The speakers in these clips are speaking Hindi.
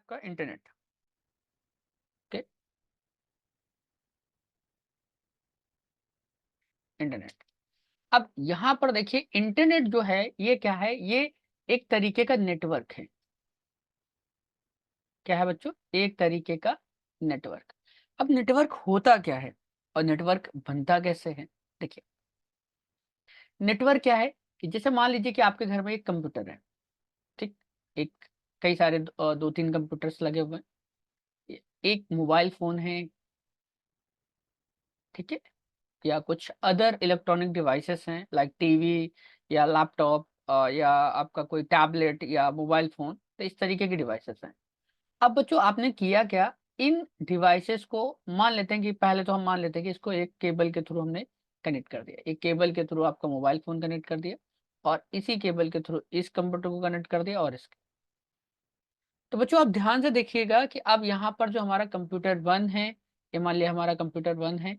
आपका इंटरनेट। Okay, internet. अब यहाँ पर देखिए इंटरनेट जो है ये क्या है, ये एक तरीके का नेटवर्क है। क्या है बच्चों? एक तरीके का नेटवर्क। अब नेटवर्क होता क्या है और नेटवर्क बनता कैसे है? देखिए, नेटवर्क क्या है कि जैसे मान लीजिए कि आपके घर में एक कंप्यूटर है, ठीक? एक कई सारे 2-3 कंप्यूटर्स लगे हुए हैं। एक मोबाइल फ़ोन है, ठीक है? या कुछ अदर इलेक्ट्रॉनिक डिवाइसेस हैं लाइक टीवी या लैपटॉप या आपका कोई टैबलेट या मोबाइल फ़ोन, तो इस तरीके की डिवाइसेस हैं। अब बच्चों आपने किया क्या, इन डिवाइसेस को मान लेते हैं कि पहले तो हम मान लेते हैं कि इसको एक केबल के थ्रू हमने कनेक्ट कर दिया। एक केबल के थ्रू आपका मोबाइल फ़ोन कनेक्ट कर दिया और इसी केबल के थ्रू इस कंप्यूटर को कनेक्ट कर दिया और इसके। तो बच्चों आप ध्यान से देखिएगा कि अब यहाँ पर जो हमारा कंप्यूटर 1 है, ये मान लिया हमारा कंप्यूटर 1 है,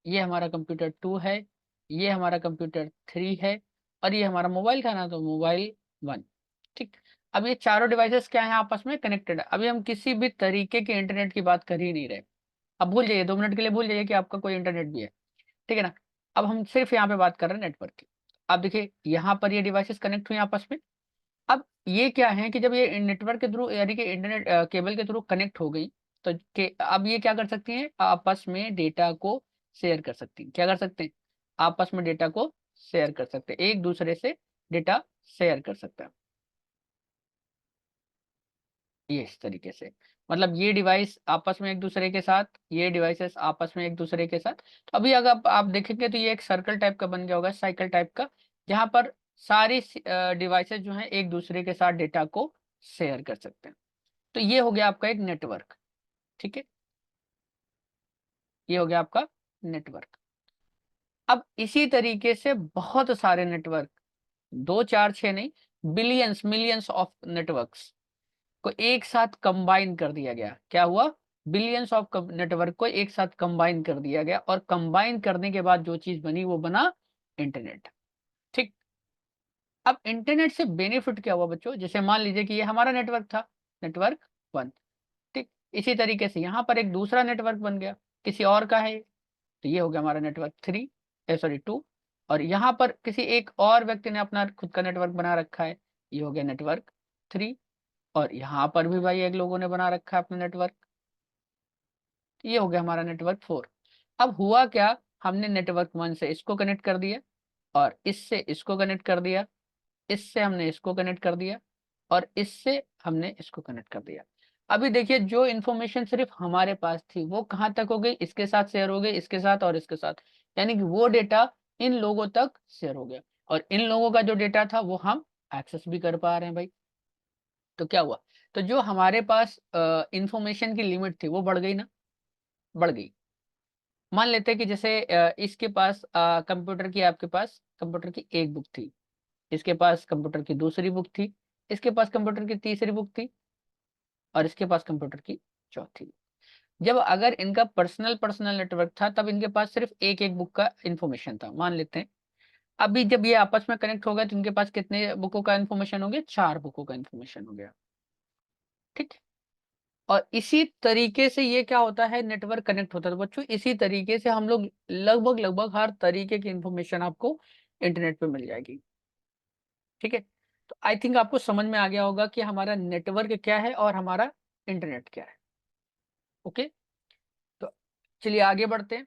ये हमारा कंप्यूटर 2 है, ये हमारा कंप्यूटर 3 है और ये हमारा मोबाइल था ना, तो मोबाइल 1, ठीक। अब ये चारों डिवाइसेस क्या है, आपस में कनेक्टेड है। अभी हम किसी भी तरीके के इंटरनेट की बात कर ही नहीं रहे। अब भूल जाइए, 2 मिनट के लिए भूल जाइए कि आपका कोई इंटरनेट भी है, ठीक है ना? अब हम सिर्फ यहाँ पे बात कर रहे हैं नेटवर्क की। अब देखिए यहाँ पर ये डिवाइसेस कनेक्ट हुई आपस में। अब ये क्या है कि जब ये नेटवर्क के थ्रू यानी कि इंटरनेट केबल के थ्रू कनेक्ट हो गई, तो अब ये क्या कर सकती हैं, आपस में डेटा को शेयर कर सकती हैं। क्या कर सकते हैं? आपस में डेटा को शेयर कर सकते हैं, एक दूसरे से डेटा शेयर कर सकते हैं। ये इस तरीके से, मतलब ये डिवाइस आपस में एक दूसरे के साथ, ये डिवाइसेस आपस में एक दूसरे के साथ। तो अभी अगर आप देखेंगे तो ये एक सर्कल टाइप का बन गया होगा, साइकिल टाइप का, जहां पर सारी डिवाइसेस जो हैं एक दूसरे के साथ डेटा को शेयर कर सकते हैं। तो ये हो गया आपका एक नेटवर्क, ठीक है? ये हो गया आपका नेटवर्क। अब इसी तरीके से बहुत सारे नेटवर्क, 2, 4, 6 नहीं, बिलियंस, मिलियंस ऑफ नेटवर्क्स को एक साथ कंबाइन कर दिया गया। क्या हुआ? बिलियंस ऑफ नेटवर्क को एक साथ कंबाइन कर दिया गया और कंबाइन करने के बाद जो चीज़ बनी वो बना इंटरनेट, ठीक? अब इंटरनेट से बेनिफिट क्या हुआ बच्चों? जैसे मान लीजिए कि ये हमारा नेटवर्क था, नेटवर्क 1, ठीक? इसी तरीके से यहाँ पर एक दूसरा नेटवर्क बन गया, किसी और का है, तो ये हो गया हमारा नेटवर्क 3 सॉरी 2। और यहाँ पर किसी एक और व्यक्ति ने अपना खुद का नेटवर्क बना रखा है, ये हो गया नेटवर्क 3। और यहाँ पर भी भाई एक लोगों ने बना रखा है अपना नेटवर्क, तो ये हो गया हमारा नेटवर्क 4। अब हुआ क्या, हमने नेटवर्क 1 से इसको कनेक्ट कर दिया और इससे इसको कनेक्ट कर दिया, इससे हमने इसको कनेक्ट कर दिया और इससे हमने इसको कनेक्ट कर दिया। अभी देखिए जो इन्फॉर्मेशन सिर्फ हमारे पास थी वो कहाँ तक हो गई, इसके साथ शेयर हो गई, इसके साथ और इसके साथ, यानी कि वो डेटा इन लोगों तक शेयर हो गया और इन लोगों का जो डेटा था वो हम एक्सेस भी कर पा रहे हैं भाई। तो क्या हुआ, तो जो हमारे पास इंफॉर्मेशन की लिमिट थी वो बढ़ गई ना, बढ़ गई। मान लेते हैं कि जैसे इसके पास कंप्यूटर की, आपके पास कंप्यूटर की एक बुक थी, इसके पास कंप्यूटर की दूसरी बुक थी, इसके पास कंप्यूटर की तीसरी बुक थी और इसके पास कंप्यूटर की चौथी। जब अगर इनका पर्सनल पर्सनल नेटवर्क था तब इनके पास सिर्फ एक एक बुक का इंफॉर्मेशन था, मान लेते हैं। अभी जब ये आपस में कनेक्ट हो गए तो इनके पास कितने बुकों का इंफॉर्मेशन हो गया? 4 बुकों का इंफॉर्मेशन हो गया, ठीक। और इसी तरीके से ये क्या होता है, नेटवर्क कनेक्ट होता है। तो बच्चों इसी तरीके से हम लोग लगभग लगभग हर तरीके की इंफॉर्मेशन आपको इंटरनेट पे मिल जाएगी, ठीक है? तो आई थिंक आपको समझ में आ गया होगा कि हमारा नेटवर्क क्या है और हमारा इंटरनेट क्या है। ओके, तो चलिए आगे बढ़ते हैं।